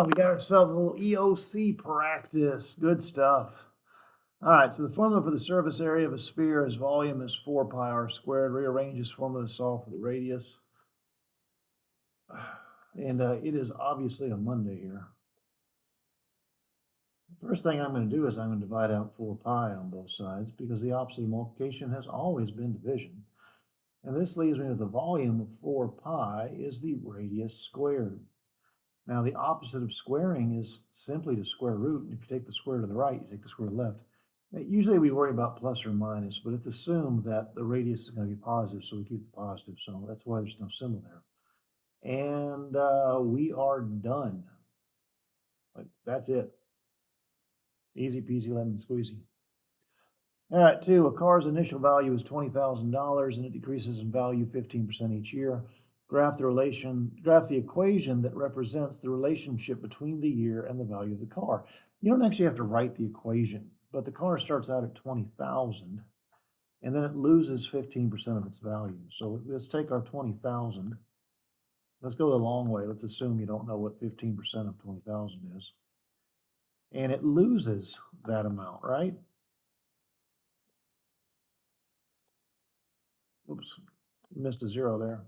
We got ourselves a little EOC practice. Good stuff. All right, so the formula for the surface area of a sphere is volume is 4 pi r squared. Rearrange this formula to solve for the radius. And it is obviously a Monday here. First thing I'm going to do is I'm going to divide out 4 pi on both sides because the opposite of multiplication has always been division. And this leaves me with the volume of 4 pi is the radius squared. Now, the opposite of squaring is simply to square root. And if you take the square to the right, you take the square to the left. Usually we worry about plus or minus, but it's assumed that the radius is going to be positive, so we keep the positive. So that's why there's no symbol there. And we are done. Like, that's it. Easy peasy lemon squeezy. All right, 2, a car's initial value is $20,000 and it decreases in value 15% each year. Graph the equation that represents the relationship between the year and the value of the car. You don't actually have to write the equation, but the car starts out at 20,000 and then it loses 15% of its value. So let's take our 20,000. Let's go the long way. Let's assume you don't know what 15% of 20,000 is. And it loses that amount, right? Oops, missed a zero there.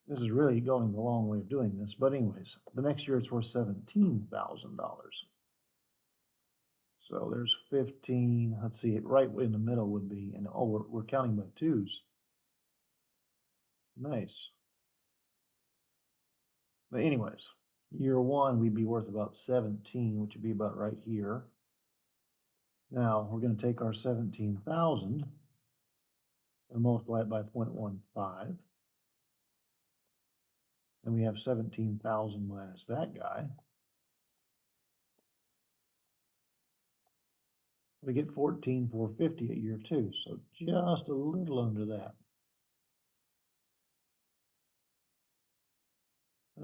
This is really going the long way of doing this, but anyways, the next year it's worth $17,000. So there's 15, let's see, right in the middle would be, and oh, we're counting by twos. Nice. But anyways, year 1, we'd be worth about 17, which would be about right here. Now, we're going to take our 17,000 and multiply it by 0.15. And we have 17,000 minus that guy. We get 14,450 at year 2, so just a little under that.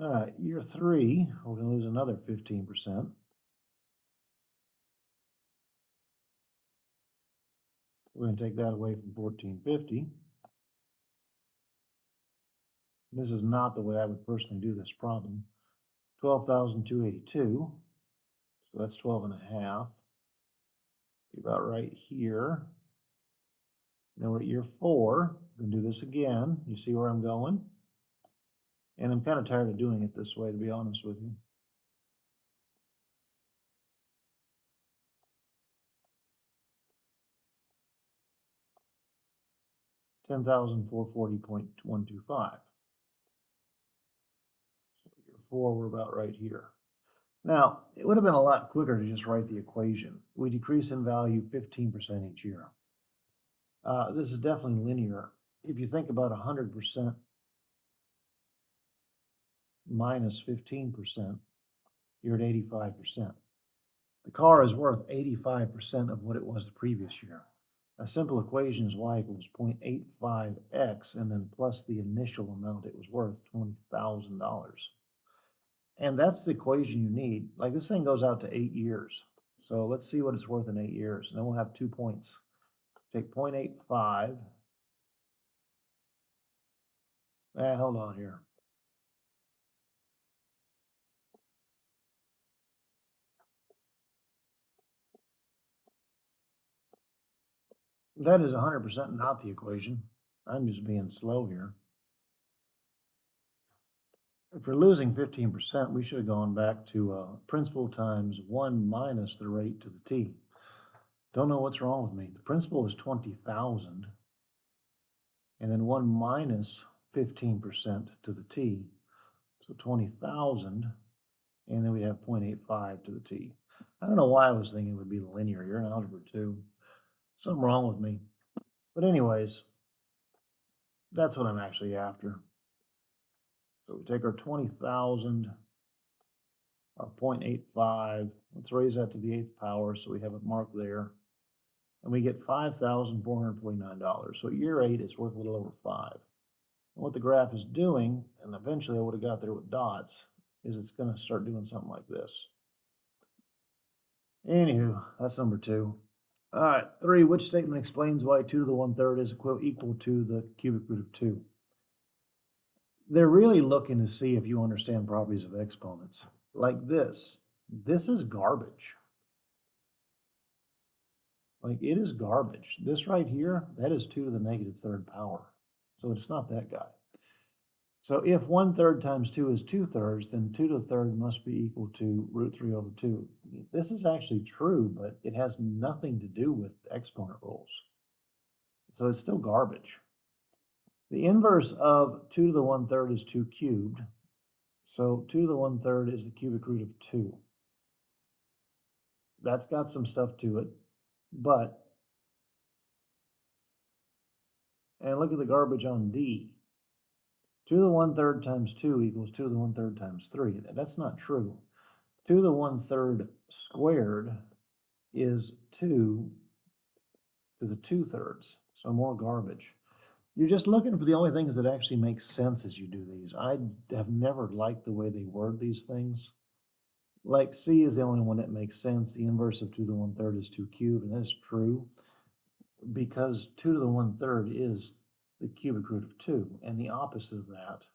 All right, year 3, we're going to lose another 15%. We're going to take that away from 1450. This is not the way I would personally do this problem. 12,282, so that's 12 and a half. Be about right here. Now we're at year 4. We're going to do this again. You see where I'm going? And I'm kind of tired of doing it this way, to be honest with you. $10,440.125. So year 4, we're about right here. Now, it would have been a lot quicker to just write the equation. We decrease in value 15% each year. This is definitely linear. If you think about 100% minus 15%, you're at 85%. The car is worth 85% of what it was the previous year. A simple equation is y equals 0.85x and then plus the initial amount it was worth, $20,000. And that's the equation you need. Like, this thing goes out to 8 years. So let's see what it's worth in 8 years. And then we'll have 2 points. Take 0.85. Hold on here. That is 100% not the equation. I'm just being slow here. If we're losing 15%, we should have gone back to principal times 1 minus the rate to the t. Don't know what's wrong with me. The principal is 20,000, and then 1 minus 15% to the t. So 20,000, and then we have 0.85 to the t. I don't know why I was thinking it would be linear. You're in algebra 2. Something wrong with me. But anyways, that's what I'm actually after. So we take our 20,000, our 0.85, let's raise that to the 8th power so we have it marked there. And we get $5,449. So year 8 is worth a little over 5. And what the graph is doing, and eventually I would have got there with dots, is it's going to start doing something like this. Anywho, that's number 2. All right, 3, which statement explains why 2 to the 1/3 is equal to the cubic root of 2? They're really looking to see if you understand properties of exponents. Like this. This is garbage. Like, it is garbage. This right here, that is 2 to the negative third power. So it's not that guy. So if 1/3 times 2 is 2/3, then 2 to the third must be equal to √3/2. This is actually true, but it has nothing to do with exponent rules. So it's still garbage. The inverse of 2 to the 1/3 is 2 cubed. So 2 to the 1/3 is the cubic root of 2. That's got some stuff to it, but, and look at the garbage on D. 2 to the 1/3 times 2 equals 2 to the 1/3 times 3. That's not true. 2 to the 1/3 squared is 2 to the 2/3. So more garbage. You're just looking for the only things that actually make sense as you do these. I have never liked the way they word these things. Like C is the only one that makes sense. The inverse of 2 to the 1/3 is 2 cubed, and that is true because 2 to the 1/3 is the cubic root of 2, and the opposite of that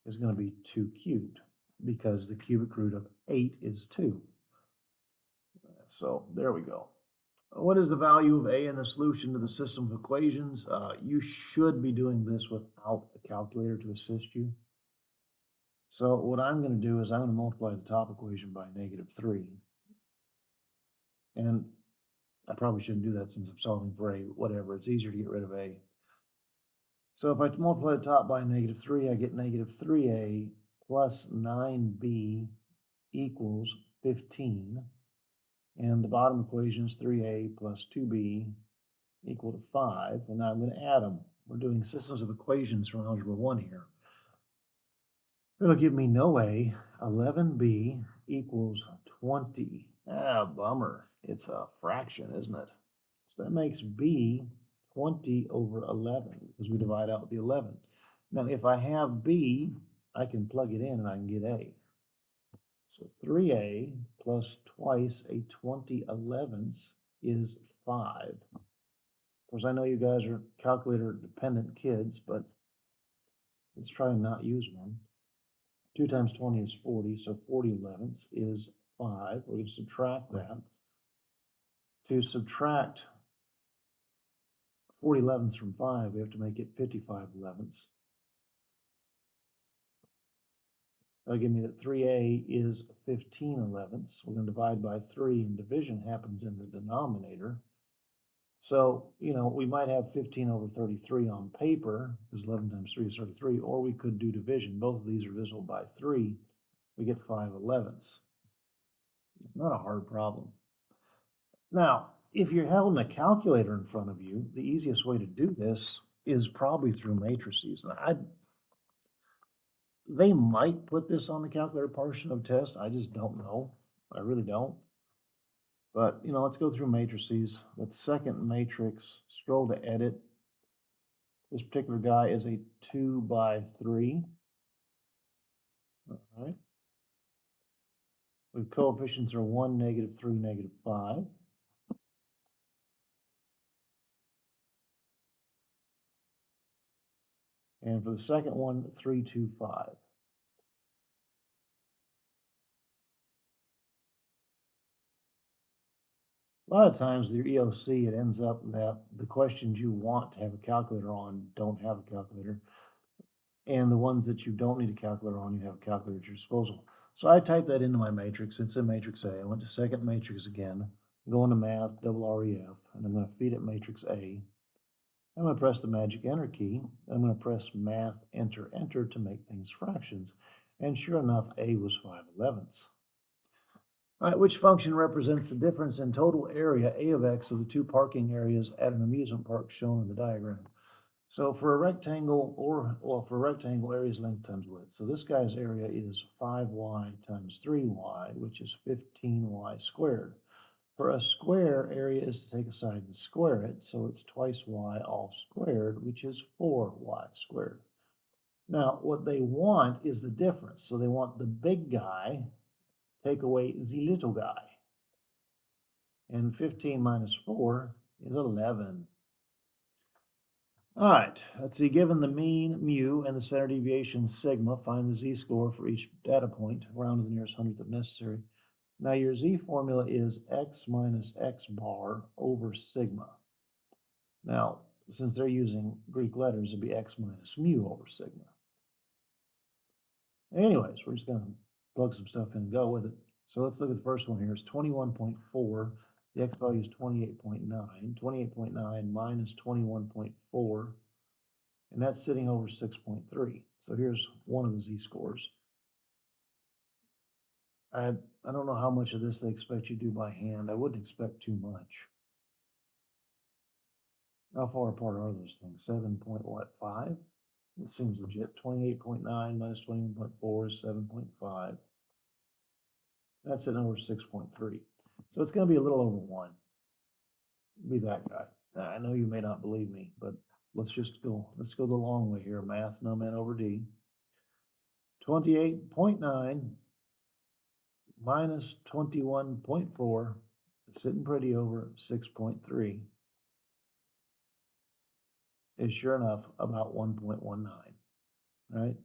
is going to be 2 cubed because the cubic root of 8 is 2. So there we go. What is the value of A in the solution to the system of equations? You should be doing this without a calculator to assist you. So what I'm going to do is I'm going to multiply the top equation by -3. And I probably shouldn't do that since I'm solving for A, whatever. It's easier to get rid of A. So if I multiply the top by -3, I get -3A plus 9B equals 15. And the bottom equation is 3A plus 2B equal to 5. And now I'm going to add them. We're doing systems of equations from Algebra 1 here. That'll give me no A. 11B equals 20. Ah, bummer. It's a fraction, isn't it? So that makes B 20 over 11 because we divide out the 11. Now, if I have B, I can plug it in and I can get A. So 3A plus twice a 20/11 is 5. Of course, I know you guys are calculator-dependent kids, but let's try and not use one. 2 times 20 is 40, so 40/11 is 5. We're going to subtract that. To subtract 40/11 from 5, we have to make it 55/11. That'll give me that 3A is 15/11. We're going to divide by 3, and division happens in the denominator. So, we might have 15 over 33 on paper, because 11 times 3 is 33, or we could do division. Both of these are divisible by 3. We get 5/11. It's not a hard problem. Now, if you're holding a calculator in front of you, the easiest way to do this is probably through matrices. Now, they might put this on the calculator portion of test. I just don't know. I really don't. But, let's go through matrices. That second matrix, scroll to edit. This particular guy is a 2 by 3. All right. The coefficients are 1, -3, -5. And for the second one, 3, 2, 5. A lot of times with your EOC, it ends up that the questions you want to have a calculator on don't have a calculator. And the ones that you don't need a calculator on, you have a calculator at your disposal. So I typed that into my matrix. It's in matrix A. I went to second matrix again, going to math, ref, and I'm going to feed it matrix A. I'm going to press the magic enter key. I'm going to press math, enter, enter to make things fractions. And sure enough, A was 5/11. All right, which function represents the difference in total area, A of X, of the two parking areas at an amusement park shown in the diagram? So for a rectangle, area is length times width. So this guy's area is 5y times 3y, which is 15y squared. For a square, area is to take a side and square it, so it's twice y all squared, which is 4y squared. Now, what they want is the difference. So they want the big guy take away the little guy. And 15 minus 4 is 11. All right, let's see, given the mean mu and the standard deviation sigma, find the z-score for each data point, round to the nearest hundredth if necessary. Now your z formula is x minus x bar over sigma. Now, since they're using Greek letters, it'd be x minus mu over sigma. Anyways, we're just going to plug some stuff in and go with it. So let's look at the first one here. It's 21.4. The x value is 28.9. 28.9 minus 21.4. And that's sitting over 6.3. So here's one of the z-scores. I don't know how much of this they expect you to do by hand. I wouldn't expect too much. How far apart are those things? 7.5? It seems legit. 28.9 minus 21.4 is 7.5. That's sitting over 6.3. So it's going to be a little over 1. Be that guy. I know you may not believe me, but let's go the long way here. Math, num n over d. 28.9 minus 21.4 is sitting pretty over 6.3 is sure enough about 1.19, right?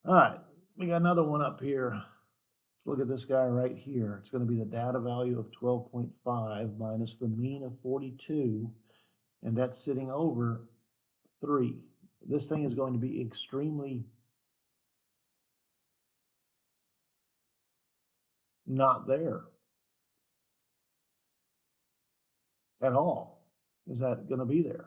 All right, we got another one up here. Let's look at this guy right here. It's going to be the data value of 12.5 minus the mean of 42, and that's sitting over 3. This thing is going to be extremely not there at all. Is that going to be there?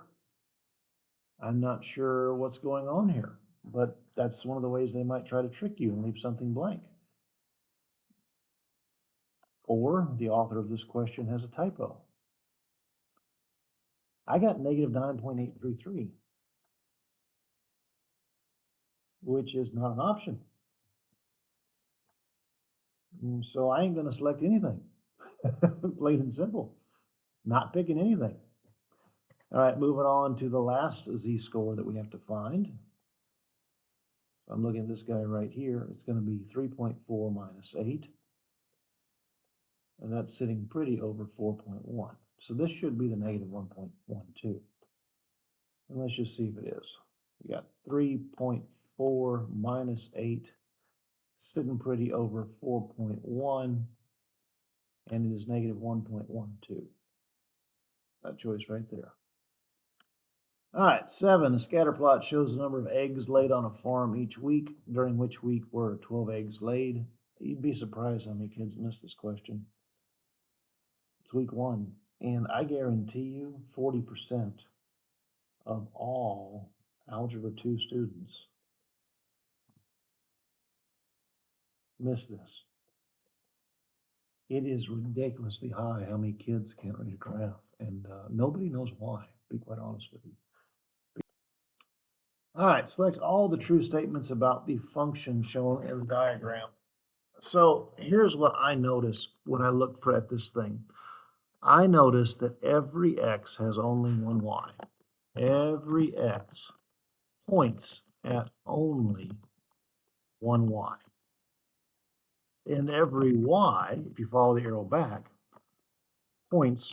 I'm not sure what's going on here, but that's one of the ways they might try to trick you and leave something blank. Or the author of this question has a typo. I got negative 9.833, which is not an option. So I ain't going to select anything. Plain and simple. Not picking anything. All right, moving on to the last z-score that we have to find. I'm looking at this guy right here. It's going to be 3.4 minus 8. And that's sitting pretty over 4.1. So this should be the negative 1.12. And let's just see if it is. We got 3.4 minus 8 sitting pretty over 4.1, and it is negative 1.12. That choice right there. All right, 7. A scatter plot shows the number of eggs laid on a farm each week, during which week were 12 eggs laid. You'd be surprised how many kids miss this question. It's week 1, and I guarantee you 40% of all Algebra 2 students miss this. It is ridiculously high how many kids can't read a graph, and nobody knows why, to be quite honest with you. All right, select all the true statements about the function shown in the diagram. So here's what I noticed when I looked at this thing. I noticed that every x has only one y. Every x points at only one y. And every y, if you follow the arrow back, points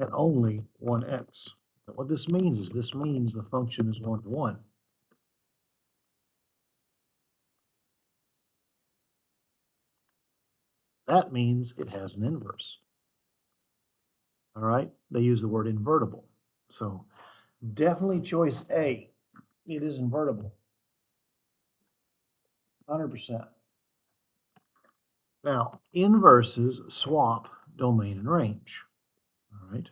at only one x. What this means is the function is 1 to 1. That means it has an inverse. All right, they use the word invertible. So definitely choice A. It is invertible. 100%. Now, inverses swap domain and range. All right.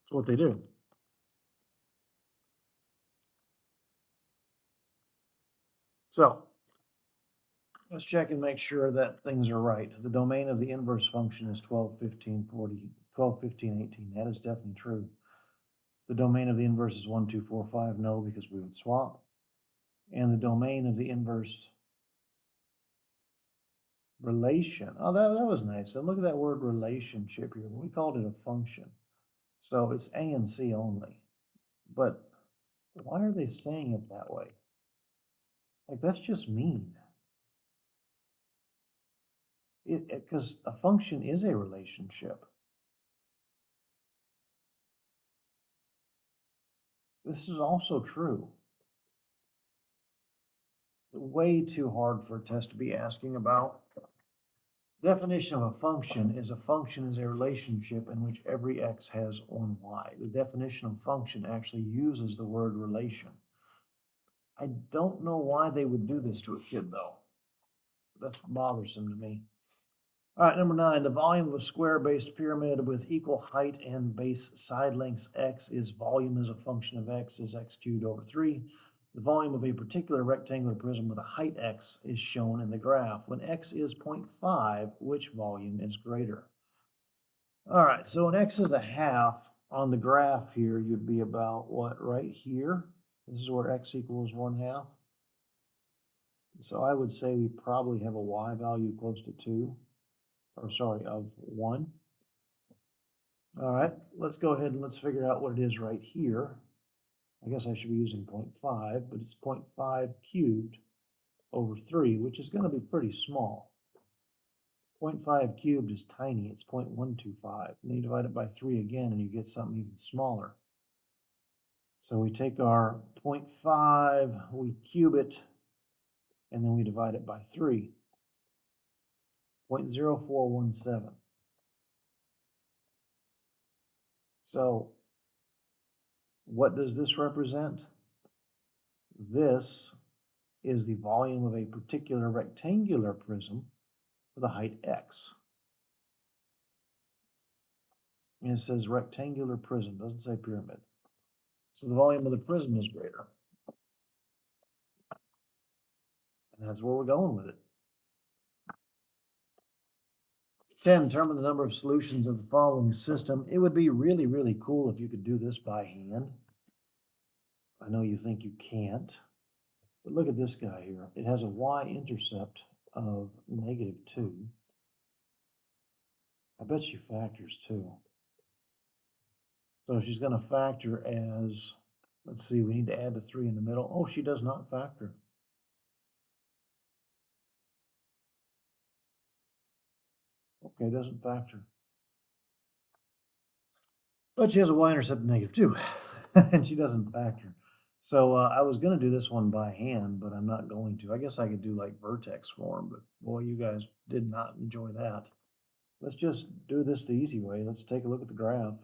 That's what they do. So let's check and make sure that things are right. The domain of the inverse function is 12, 15, 40, 12, 15, 18. That is definitely true. The domain of the inverse is 1, 2, 4, 5. No, because we would swap. And the domain of the inverse relation. Oh, that was nice. And look at that word relationship here. We called it a function. So it's A and C only. But why are they saying it that way? Like, that's just mean. Because a function is a relationship. This is also true. Way too hard for a test to be asking about. Definition of a function is a relationship in which every x has one y. The definition of function actually uses the word relation. I don't know why they would do this to a kid, though. That's bothersome to me. All right, number 9, the volume of a square-based pyramid with equal height and base side lengths x is volume as a function of x is x cubed over 3. The volume of a particular rectangular prism with a height x is shown in the graph. When x is 0.5, which volume is greater? All right, so when x is a half on the graph here, you'd be about what, right here? This is where x equals 1/2. So I would say we probably have a y value close to 2. Or sorry, of 1. All right, let's go ahead and let's figure out what it is right here. I guess I should be using 0.5, but it's 0.5 cubed over 3, which is going to be pretty small. 0.5 cubed is tiny, it's 0.125. And then you divide it by 3 again, and you get something even smaller. So we take our 0.5, we cube it, and then we divide it by 3. 0.0417. So what does this represent? This is the volume of a particular rectangular prism with a height x. And it says rectangular prism, doesn't say pyramid. So the volume of the prism is greater. And that's where we're going with it. 10, determine the number of solutions of the following system. It would be really, really cool if you could do this by hand. I know you think you can't, but look at this guy here. It has a y-intercept of -2. I bet she factors too. So she's going to factor as, let's see, we need to add the 3 in the middle. Oh, she does not factor. Okay, doesn't factor. But she has a y-intercept of -2, and she doesn't factor. So I was going to do this one by hand, but I'm not going to. I guess I could do like vertex form, but boy, you guys did not enjoy that. Let's just do this the easy way. Let's take a look at the graph.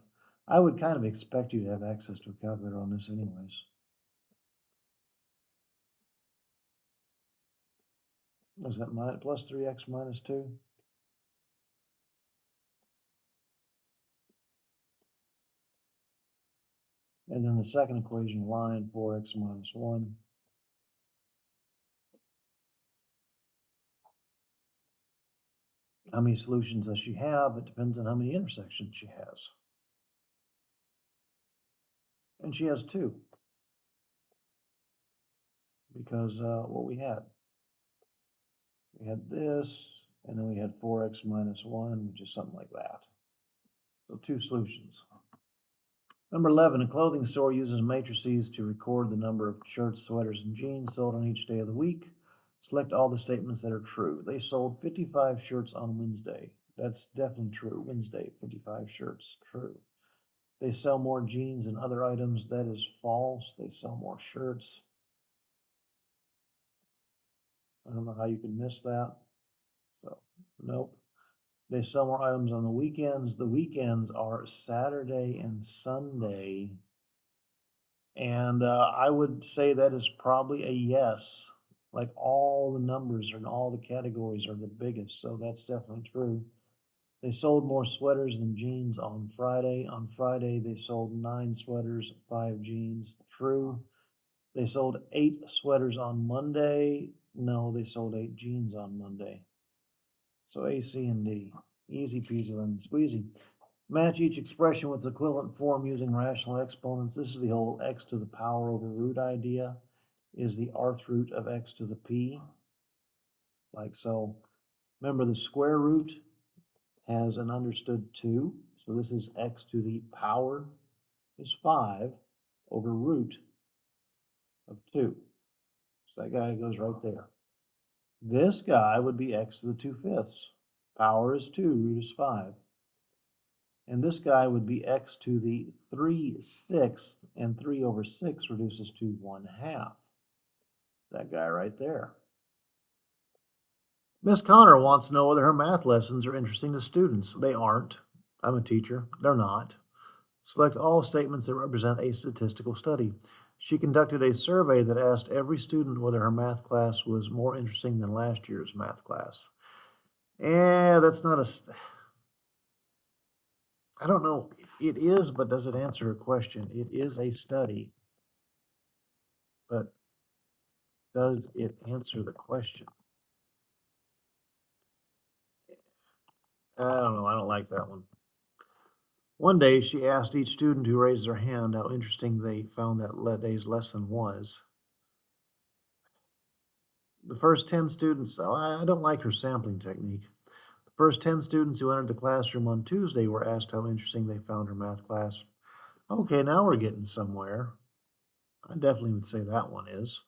I would kind of expect you to have access to a calculator on this anyways. Was that plus 3x minus 2? And then the second equation, line 4x minus 1. How many solutions does she have? It depends on how many intersections she has. And she has 2. Because what we had this, and then we had 4x minus 1, which is something like that. So 2 solutions. Number 11, a clothing store uses matrices to record the number of shirts, sweaters, and jeans sold on each day of the week. Select all the statements that are true. They sold 55 shirts on Wednesday. That's definitely true. Wednesday, 55 shirts. True. They sell more jeans and other items. That is false. They sell more shirts. I don't know how you can miss that. So, nope. They sell more items on the weekends. The weekends are Saturday and Sunday. And I would say that is probably a yes. Like all the numbers and all the categories are the biggest. So that's definitely true. They sold more sweaters than jeans on Friday. On Friday, they sold 9 sweaters, 5 jeans. True. They sold 8 sweaters on Monday. No, they sold 8 jeans on Monday. So A, C, and D. Easy peasy lemon squeezy. Match each expression with equivalent form using rational exponents. This is the whole x to the power over root idea. Is the rth root of x to the p. Like so. Remember, the square root has an understood 2. So this is x to the power is 5 over root of 2. So that guy goes right there. This guy would be x to the 2/5. Power is 2, root is 5. And this guy would be x to the 3/6, and 3 over 6 reduces to 1/2. That guy right there. Miss Connor wants to know whether her math lessons are interesting to students. They aren't. I'm a teacher. They're not. Select all statements that represent a statistical study. She conducted a survey that asked every student whether her math class was more interesting than last year's math class. That's not a. I don't know. It is, but does it answer a question? It is a study, but does it answer the question? I don't know. I don't like that one. One day, she asked each student who raised their hand how interesting they found that day's lesson was. The first 10 students, oh, I don't like her sampling technique. The first 10 students who entered the classroom on Tuesday were asked how interesting they found her math class. Okay, now we're getting somewhere. I definitely would say that one is.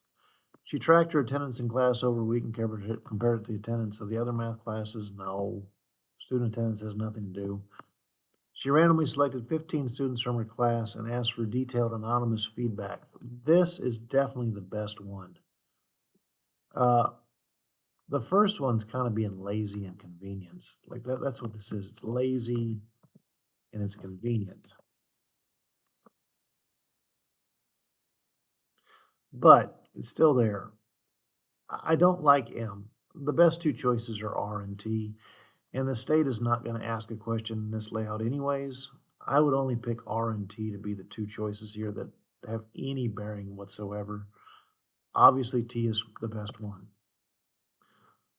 She tracked her attendance in class over a week and compared it to the attendance of the other math classes. No, student attendance has nothing to do. She randomly selected 15 students from her class and asked for detailed anonymous feedback. This is definitely the best one. The first one's kind of being lazy and convenience. Like that's what this is. It's lazy and it's convenient. But it's still there. I don't like M. The best two choices are R and T, and the state is not going to ask a question in this layout anyways. I would only pick R and T to be the two choices here that have any bearing whatsoever. Obviously, T is the best one.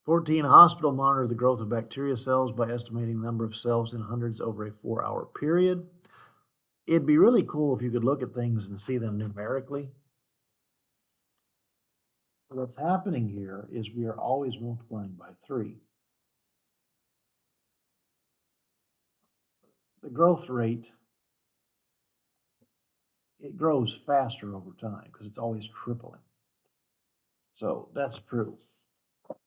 14, a hospital monitored the growth of bacteria cells by estimating the number of cells in hundreds over a 4-hour period. It'd be really cool if you could look at things and see them numerically. What's happening here is we are always multiplying by 3. The growth rate, it grows faster over time because it's always tripling. So that's true.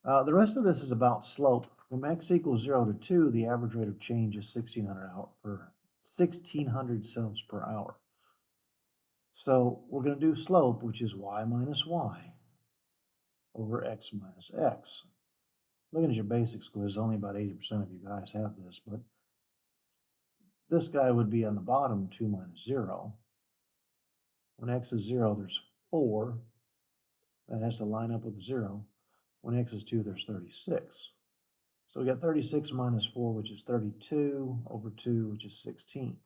The rest of this is about slope. From x equals 0 to 2, the average rate of change is 1,600 cells per hour. So we're going to do slope, which is y minus y over x minus x. Looking at your basics quiz, only about 80% of you guys have this, but this guy would be on the bottom, 2 minus 0. When x is 0, there's 4. That has to line up with 0. When x is 2, there's 36. So we got 36 minus 4, which is 32, over 2, which is 16.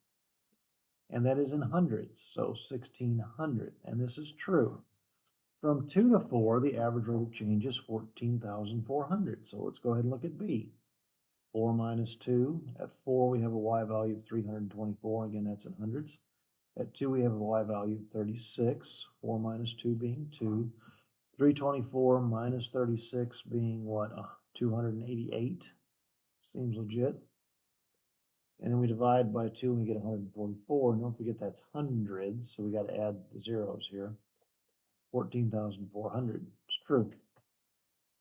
And that is in hundreds, so 1,600. And this is true. From 2 to 4, the average rate of change is 14,400. So let's go ahead and look at B. 4 minus 2. At 4, we have a y value of 324. Again, that's in hundreds. At 2, we have a y value of 36. 4 minus 2 being 2. 324 minus 36 being what? 288. Seems legit. And then we divide by 2 and we get 144. And don't forget that's hundreds, so we got to add the zeros here. 14,400. It's true.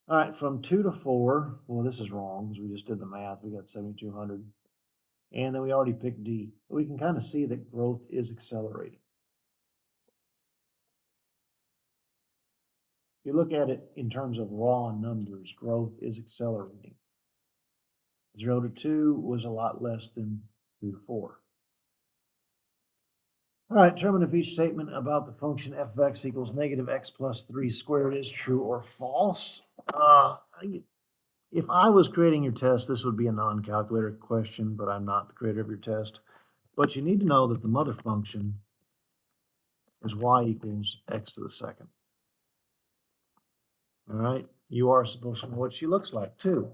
All right, from 2 to 4, well, this is wrong because we just did the math. We got 7,200. And then we already picked D. We can kind of see that growth is accelerating. If you look at it in terms of raw numbers, growth is accelerating. 0 to 2 was a lot less than 2 to 4. All right, determine if each statement about the function f of x equals negative x plus 3 squared is true or false. If I was creating your test, this would be a non-calculator question, but I'm not the creator of your test. But you need to know that the mother function is y equals x to the second. All right, you are supposed to know what she looks like too.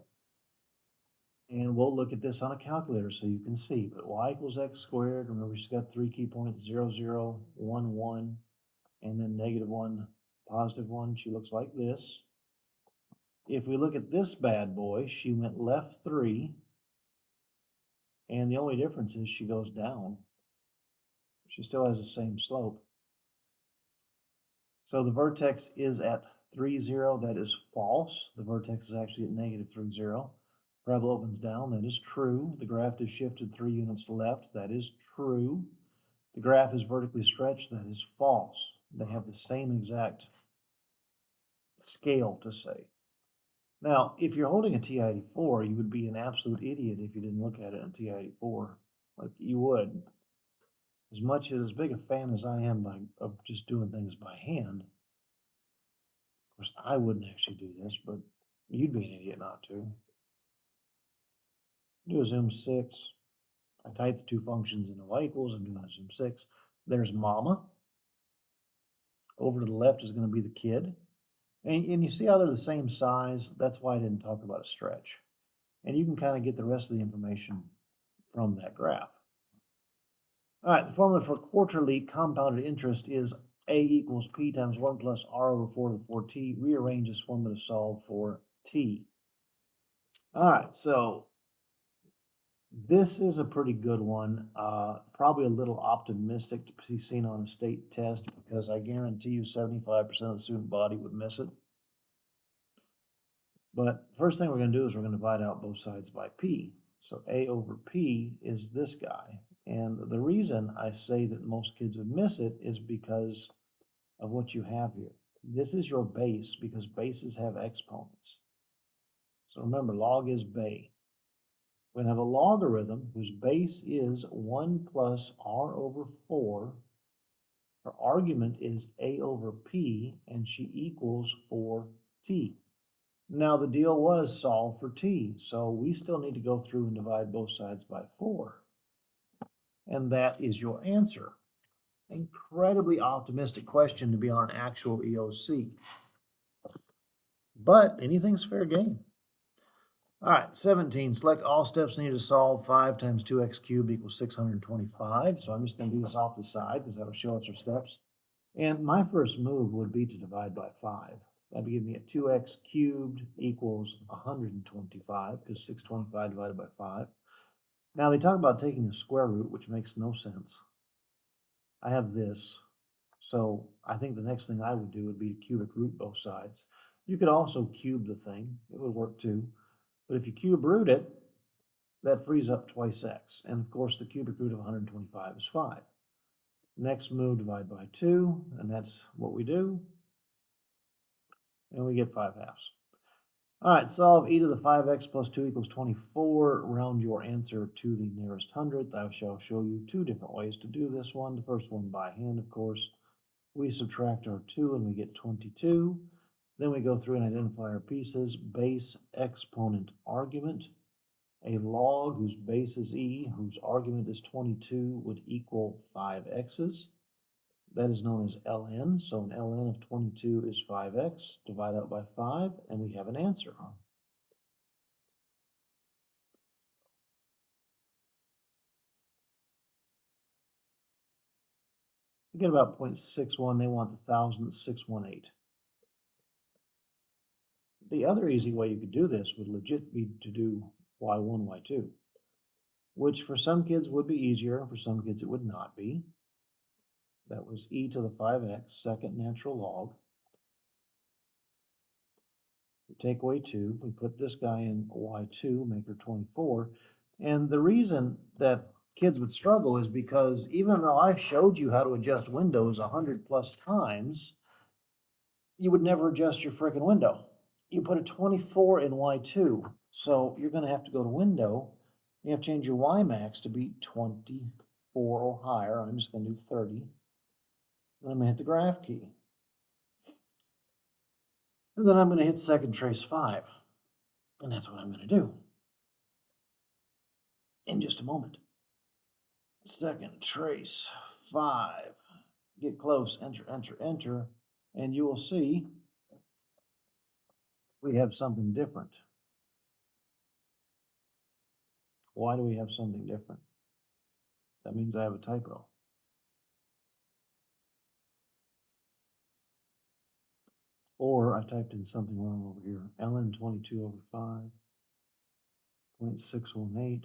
And we'll look at this on a calculator so you can see. But y equals x squared. Remember, she's got 3 key points, 0, 0, 1, 1, and then negative 1, positive 1. She looks like this. If we look at this bad boy, she went left 3. And the only difference is she goes down. She still has the same slope. So the vertex is at 3, 0. That is false. The vertex is actually at negative 3, 0. Parabola opens down. That is true. The graph is shifted 3 units left. That is true. The graph is vertically stretched. That is false. They have the same exact scale to say. Now, if you're holding a TI-84, you would be an absolute idiot if you didn't look at it in TI-84. Like you would. As big a fan as I am of just doing things by hand, of course, I wouldn't actually do this, but you'd be an idiot not to. Do a zoom 6. I type the two functions into y equals. I'm doing a zoom 6. There's mama. Over to the left is going to be the kid. And you see how they're the same size? That's why I didn't talk about a stretch. And you can kind of get the rest of the information from that graph. All right, the formula for quarterly compounded interest is A equals P times 1 plus R over 4 to the 4t. Rearrange this formula to solve for t. All right, so this is a pretty good one. Probably a little optimistic to be seen on a state test because I guarantee you 75% of the student body would miss it. But first thing we're going to do is we're going to divide out both sides by p. So A over p is this guy. And the reason I say that most kids would miss it is because of what you have here. This is your base because bases have exponents. So remember, log is bay. We're going to have a logarithm whose base is 1 plus r over 4. Her argument is a over p, and she equals 4t. Now the deal was solve for t, so we still need to go through and divide both sides by 4. And that is your answer. Incredibly optimistic question to be on an actual EOC. But anything's fair game. All right, 17. Select all steps needed to solve 5 times 2x cubed equals 625. So I'm just going to do this off the side because that'll show us our steps. And my first move would be to divide by 5. That would give me a 2x cubed equals 125 because 625 divided by 5. Now they talk about taking a square root, which makes no sense. I have this. So I think the next thing I would do would be to cubic root both sides. You could also cube the thing. It would work too. But if you cube root it, that frees up twice x. And of course, the cubic root of 125 is 5. Next move, divide by 2, and that's what we do. And we get 5 halves. All right, solve e to the 5x plus 2 equals 24. Round your answer to the nearest hundredth. I shall show you 2 different ways to do this one. The first one by hand, of course. We subtract our 2 and we get 22. Then we go through and identify our pieces. Base, exponent, argument. A log whose base is e, whose argument is 22, would equal 5x's. That is known as ln. So an ln of 22 is 5x. Divide out by 5, and we have an answer. We get about 0.61. They want the thousandth, 618. The other easy way you could do this would legit be to do y1, y2, which for some kids would be easier, and for some kids it would not be. That was e to the 5x, second natural log. We take away 2. We put this guy in y2, make her 24. And the reason that kids would struggle is because even though I've showed you how to adjust windows 100 plus times, you would never adjust your frickin' window. You put a 24 in y2, so you're going to have to go to window. You have to change your y max to be 24 or higher. I'm just going to do 30. Then I'm going to hit the graph key. And then I'm going to hit second trace 5. And that's what I'm going to do in just a moment. Second trace 5. Get close, enter, enter, enter, and you will see we have something different. Why do we have something different? That means I have a typo. Or I typed in something wrong over here. ln 22 over 5, 0.618.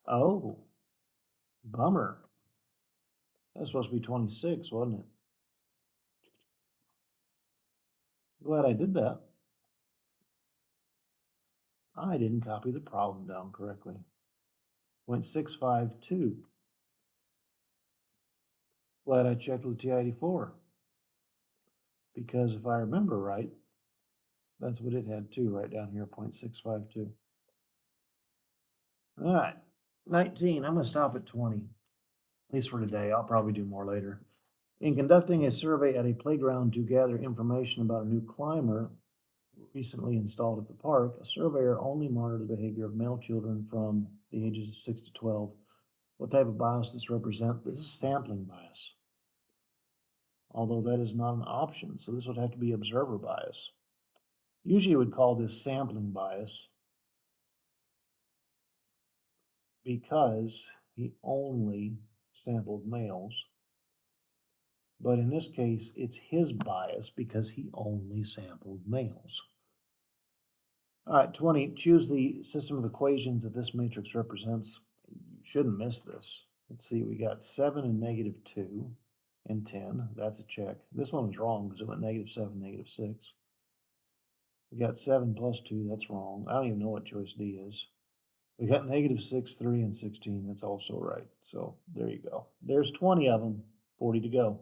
Oh, bummer. That's supposed to be 26, wasn't it? Glad I did that. I didn't copy the problem down correctly. 0.652. Glad I checked with TI-84. Because if I remember right, that's what it had too, right down here, 0.652. All right, 19. I'm going to stop at 20, at least for today. I'll probably do more later. In conducting a survey at a playground to gather information about a new climber recently installed at the park, a surveyor only monitored the behavior of male children from the ages of 6 to 12. What type of bias does this represent? This is sampling bias, although that is not an option, so this would have to be observer bias. Usually you would call this sampling bias because he only sampled males. But in this case, it's his bias because he only sampled males. All right, 20, choose the system of equations that this matrix represents. You shouldn't miss this. Let's see, we got 7 and -2 and 10. That's a check. This one was wrong because it went -7, -6. We got 7 plus 2, that's wrong. I don't even know what choice D is. We got -6, 3, and 16. That's also right. So there you go. There's 20 of them, 40 to go.